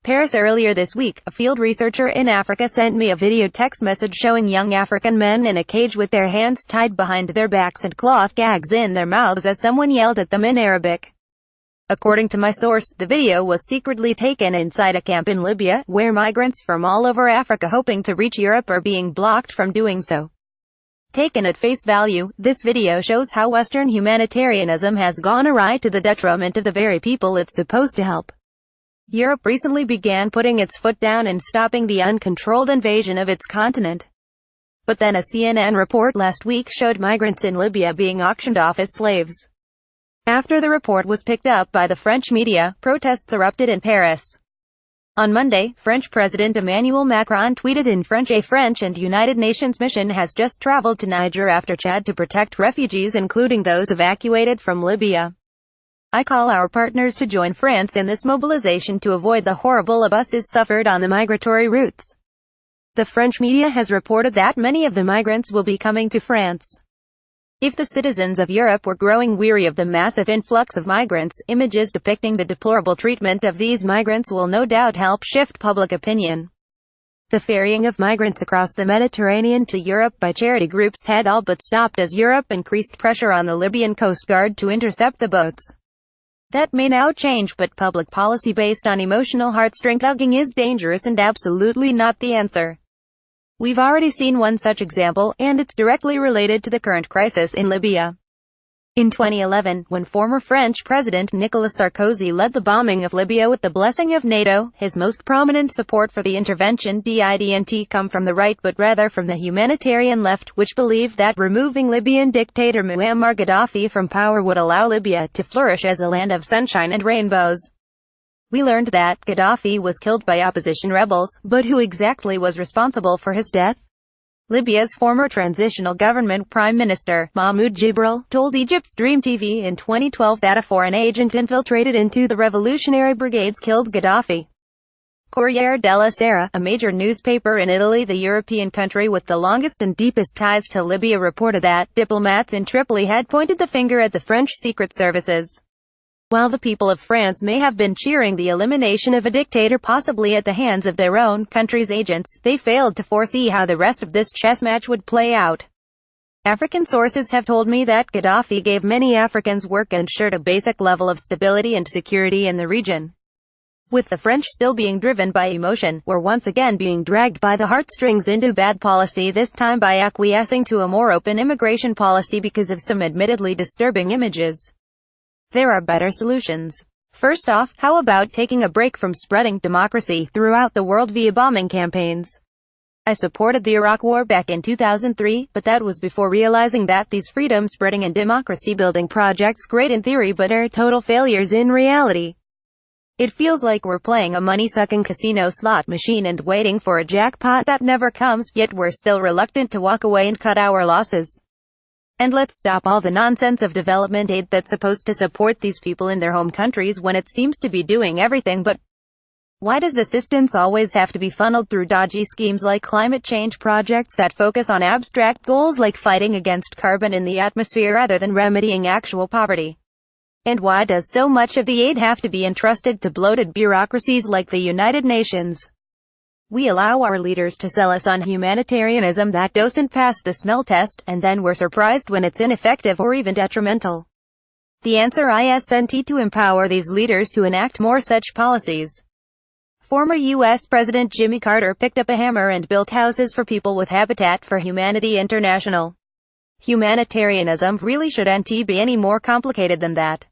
Paris. Earlier this week, a field researcher in Africa sent me a video text message showing young African men in a cage with their hands tied behind their backs and cloth gags in their mouths as someone yelled at them in Arabic. According to my source, the video was secretly taken inside a camp in Libya, where migrants from all over Africa hoping to reach Europe are being blocked from doing so. Taken at face value, this video shows how Western humanitarianism has gone awry to the detriment of the very people it's supposed to help. Europe recently began putting its foot down and stopping the uncontrolled invasion of its continent. But then a CNN report last week showed migrants in Libya being auctioned off as slaves. After the report was picked up by the French media, protests erupted in Paris. On Monday, French President Emmanuel Macron tweeted in French, "A French and United Nations mission has just traveled to Niger after Chad to protect refugees, including those evacuated from Libya. I call our partners to join France in this mobilization to avoid the horrible abuses suffered on the migratory routes." The French media has reported that many of the migrants will be coming to France. If the citizens of Europe were growing weary of the massive influx of migrants, images depicting the deplorable treatment of these migrants will no doubt help shift public opinion. The ferrying of migrants across the Mediterranean to Europe by charity groups had all but stopped as Europe increased pressure on the Libyan Coast Guard to intercept the boats. That may now change, but public policy based on emotional heartstring tugging is dangerous and absolutely not the answer. We've already seen one such example, and it's directly related to the current crisis in Libya. In 2011, when former French President Nicolas Sarkozy led the bombing of Libya with the blessing of NATO, his most prominent support for the intervention didn't come from the right but rather from the humanitarian left, which believed that removing Libyan dictator Muammar Gaddafi from power would allow Libya to flourish as a land of sunshine and rainbows. We learned that Gaddafi was killed by opposition rebels, but who exactly was responsible for his death? Libya's former transitional government Prime Minister, Mahmoud Jibril, told Egypt's Dream TV in 2012 that a foreign agent infiltrated into the revolutionary brigades killed Gaddafi. Corriere della Sera, a major newspaper in Italy, the European country with the longest and deepest ties to Libya, reported that diplomats in Tripoli had pointed the finger at the French secret services. While the people of France may have been cheering the elimination of a dictator possibly at the hands of their own country's agents, they failed to foresee how the rest of this chess match would play out. African sources have told me that Gaddafi gave many Africans work and ensured a basic level of stability and security in the region. With the French still being driven by emotion, we're once again being dragged by the heartstrings into bad policy, this time by acquiescing to a more open immigration policy because of some admittedly disturbing images. There are better solutions. First off, how about taking a break from spreading democracy throughout the world via bombing campaigns? I supported the Iraq War back in 2003, but that was before realizing that these freedom-spreading and democracy-building projects, great in theory but are total failures in reality. It feels like we're playing a money-sucking casino slot machine and waiting for a jackpot that never comes, yet we're still reluctant to walk away and cut our losses. And let's stop all the nonsense of development aid that's supposed to support these people in their home countries when it seems to be doing everything but. Why does assistance always have to be funneled through dodgy schemes like climate change projects that focus on abstract goals like fighting against carbon in the atmosphere rather than remedying actual poverty? And why does so much of the aid have to be entrusted to bloated bureaucracies like the United Nations? We allow our leaders to sell us on humanitarianism that doesn't pass the smell test, and then we're surprised when it's ineffective or even detrimental. The answer isn't to empower these leaders to enact more such policies. Former U.S. President Jimmy Carter picked up a hammer and built houses for people with Habitat for Humanity International. Humanitarianism really shouldn't be any more complicated than that.